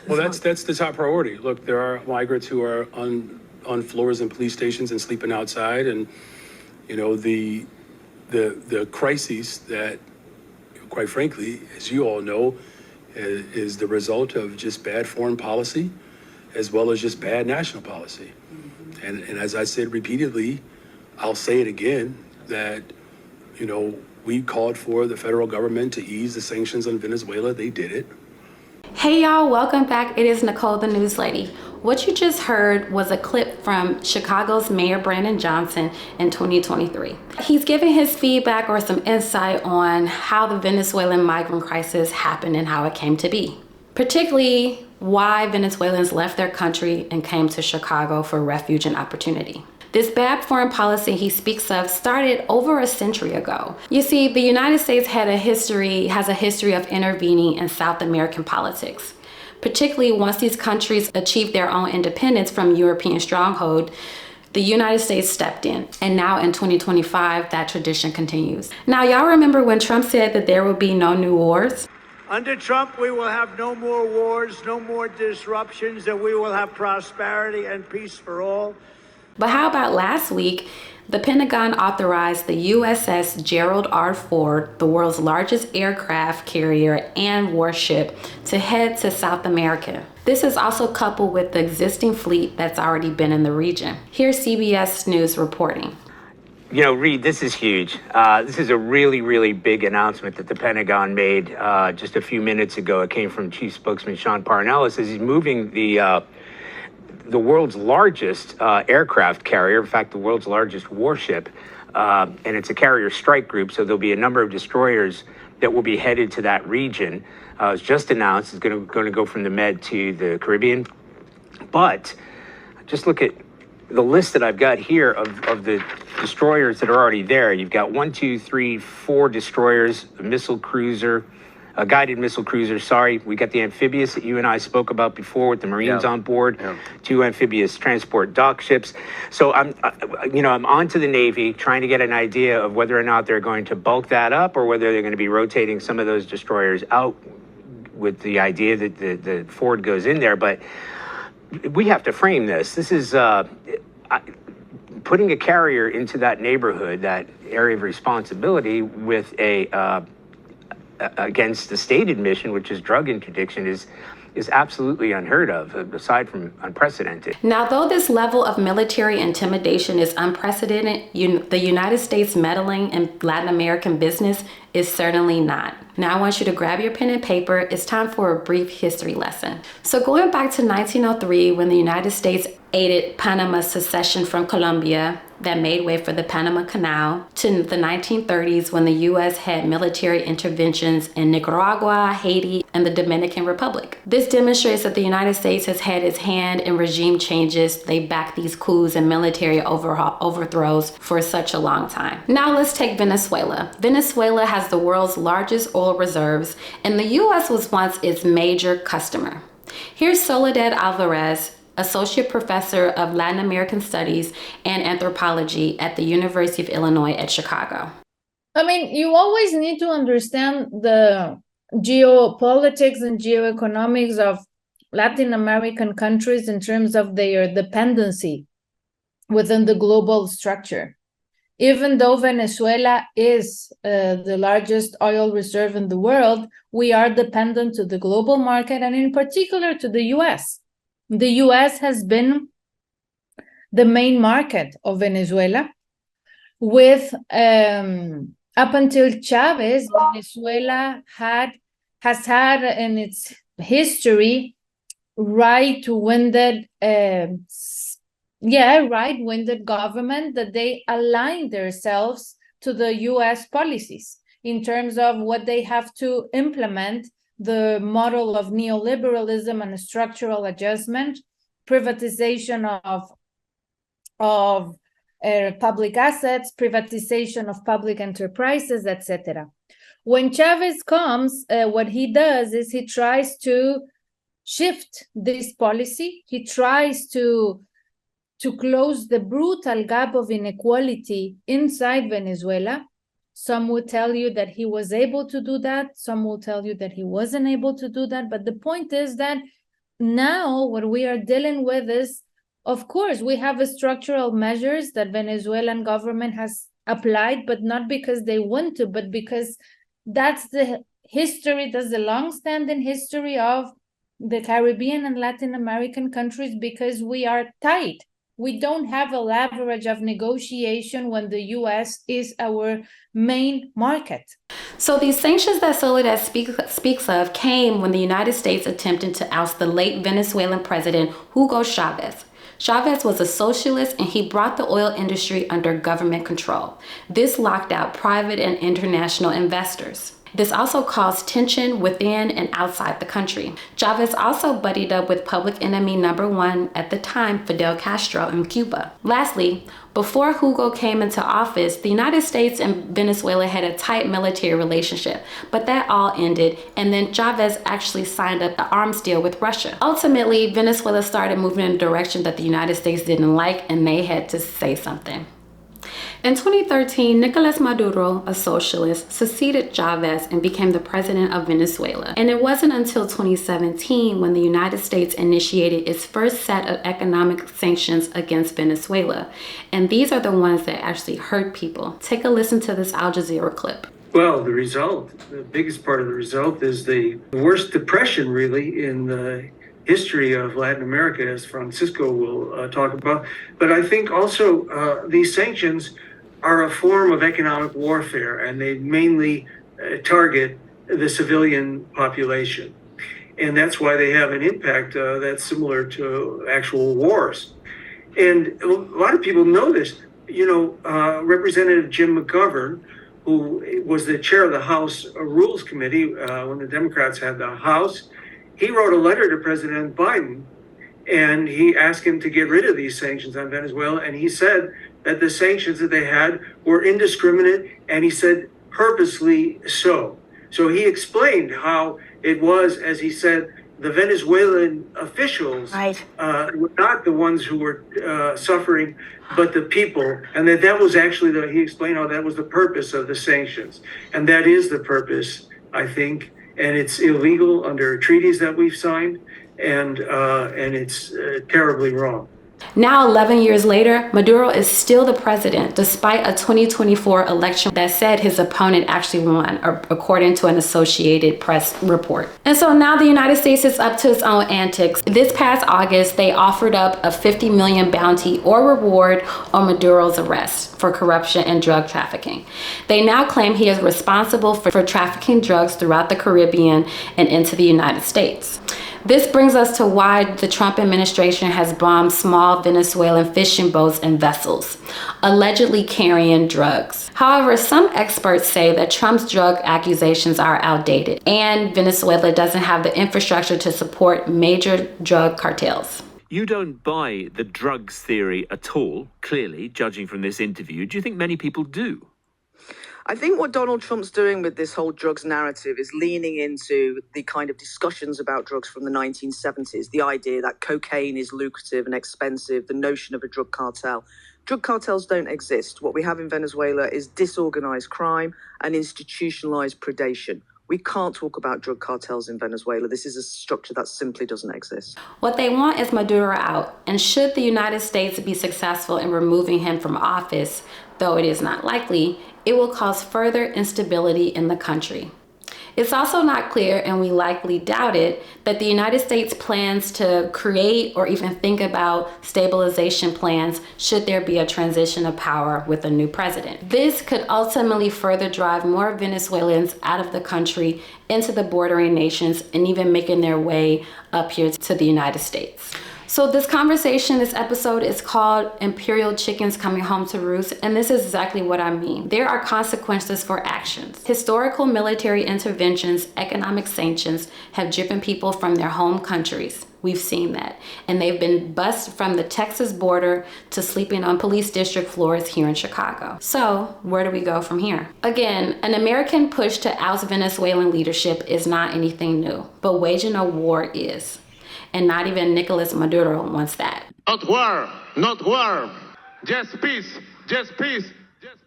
Well, that's the top priority. Look, there are migrants who are on floors in police stations and sleeping outside, and the crises that, quite frankly, as you all know, is the result of just bad foreign policy, as well as just bad national policy. And as I said repeatedly, I'll say it again, that we called for the federal government to ease the sanctions on Venezuela. They did it. Hey y'all, welcome back. It is Nicole, the news lady. What you just heard was a clip from Chicago's Mayor Brandon Johnson in 2023. He's giving his feedback or some insight on how the Venezuelan migrant crisis happened and how it came to be. Particularly why Venezuelans left their country and came to Chicago for refuge and opportunity. This bad foreign policy he speaks of started over a century ago. You see, the United States has a history of intervening in South American politics, particularly once these countries achieved their own independence from European stronghold. The United States stepped in, and now in 2025, that tradition continues. Now, y'all remember when Trump said that there will be no new wars? Under Trump, we will have no more wars, no more disruptions, and we will have prosperity and peace for all. But how about last week, the Pentagon authorized the USS Gerald R. Ford, the world's largest aircraft carrier and warship, to head to South America. This is also coupled with the existing fleet that's already been in the region. Here's CBS News reporting. Reed, this is huge. This is a really, really big announcement that the Pentagon made just a few minutes ago. It came from Chief Spokesman Sean Parnell. It says he's moving the world's largest aircraft carrier, in fact, the world's largest warship, and it's a carrier strike group, so there'll be a number of destroyers that will be headed to that region. It's just announced it's going to go from the Med to the Caribbean. But just look at the list that I've got here of the destroyers that are already there. You've got 4 destroyers, a guided missile cruiser. Sorry, we got the amphibious that you and I spoke about before with the Marines on board. 2 amphibious transport dock ships. So I'm on to the Navy trying to get an idea of whether or not they're going to bulk that up or whether they're going to be rotating some of those destroyers out with the idea that the Ford goes in there. But we have to frame this. This is putting a carrier into that neighborhood, that area of responsibility with against the stated mission, which is drug interdiction, is absolutely unheard of, aside from unprecedented. Now, though this level of military intimidation is unprecedented, the United States meddling in Latin American business is certainly not. Now, I want you to grab your pen and paper. It's time for a brief history lesson. So going back to 1903, when the United States aided Panama's secession from Colombia that made way for the Panama Canal, to the 1930s when the U.S. had military interventions in Nicaragua, Haiti, and the Dominican Republic. This demonstrates that the United States has had its hand in regime changes. They backed these coups and military overthrows for such a long time. Now let's take Venezuela. Venezuela has the world's largest oil reserves, and the U.S. was once its major customer. Here's Soledad Alvarez, Associate Professor of Latin American Studies and Anthropology at the University of Illinois at Chicago. You always need to understand the geopolitics and geoeconomics of Latin American countries in terms of their dependency within the global structure. Even though Venezuela is the largest oil reserve in the world, we are dependent to the global market and in particular to the U.S. The U.S. has been the main market of Venezuela. With up until Chavez, Venezuela has had in its history right-winded government that they align themselves to the U.S. policies in terms of what they have to implement, the model of neoliberalism and structural adjustment, privatization of public assets, privatization of public enterprises, etc. When Chavez comes, what he does is he tries to shift this policy. He tries to close the brutal gap of inequality inside Venezuela. Some will tell you that he was able to do that. Some will tell you that he wasn't able to do that. But the point is that now what we are dealing with is, of course, we have structural measures that Venezuelan government has applied, but not because they want to, but because that's the history, that's the long-standing history of the Caribbean and Latin American countries, because we are tight. We don't have a leverage of negotiation when the US is our main market. So these sanctions that Soledad speaks of came when the United States attempted to oust the late Venezuelan president Hugo Chavez. Chavez was a socialist and he brought the oil industry under government control. This locked out private and international investors. This also caused tension within and outside the country. Chavez also buddied up with public enemy number one at the time, Fidel Castro in Cuba. Lastly, before Hugo came into office, the United States and Venezuela had a tight military relationship, but that all ended, and then Chavez actually signed up an arms deal with Russia. Ultimately, Venezuela started moving in a direction that the United States didn't like, and they had to say something. In 2013, Nicolas Maduro, a socialist, succeeded Chavez and became the president of Venezuela. And it wasn't until 2017 when the United States initiated its first set of economic sanctions against Venezuela. And these are the ones that actually hurt people. Take a listen to this Al Jazeera clip. Well, the result, the biggest part of the result is the worst depression, really, in the history of Latin America, as Francisco will talk about. But I think also these sanctions are a form of economic warfare, and they mainly target the civilian population. And that's why they have an impact that's similar to actual wars. And a lot of people know this. You know, Representative Jim McGovern, who was the chair of the House Rules Committee when the Democrats had the House, he wrote a letter to President Biden, and he asked him to get rid of these sanctions on Venezuela. And he said that the sanctions that they had were indiscriminate, and he said purposely so. So he explained how it was, as he said, the Venezuelan officials were not the ones who were suffering, but the people, and that was actually he explained how that was the purpose of the sanctions. And that is the purpose, I think, and it's illegal under treaties that we've signed, and it's terribly wrong. Now, 11 years later, Maduro is still the president, despite a 2024 election that said his opponent actually won, according to an Associated Press report. And so now the United States is up to its own antics. This past August, they offered up a $50 million bounty or reward on Maduro's arrest for corruption and drug trafficking. They now claim he is responsible for trafficking drugs throughout the Caribbean and into the United States. This brings us to why the Trump administration has bombed small Venezuelan fishing boats and vessels, allegedly carrying drugs. However, some experts say that Trump's drug accusations are outdated, and Venezuela doesn't have the infrastructure to support major drug cartels. You don't buy the drugs theory at all, clearly, judging from this interview. Do you think many people do? I think what Donald Trump's doing with this whole drugs narrative is leaning into the kind of discussions about drugs from the 1970s, the idea that cocaine is lucrative and expensive, the notion of a drug cartel. Drug cartels don't exist. What we have in Venezuela is disorganized crime and institutionalized predation. We can't talk about drug cartels in Venezuela. This is a structure that simply doesn't exist. What they want is Maduro out, and should the United States be successful in removing him from office, though it is not likely, it will cause further instability in the country. It's also not clear, and we likely doubt it, that the United States plans to create or even think about stabilization plans should there be a transition of power with a new president. This could ultimately further drive more Venezuelans out of the country into the bordering nations and even making their way up here to the United States. So this episode is called Imperial Chickens Coming Home to Roost, and this is exactly what I mean. There are consequences for actions. Historical military interventions, economic sanctions have driven people from their home countries. We've seen that. And they've been bused from the Texas border to sleeping on police district floors here in Chicago. So where do we go from here? Again, an American push to oust Venezuelan leadership is not anything new, but waging a war is. And not even Nicolas Maduro wants that. Not war, not war. Just peace, just peace.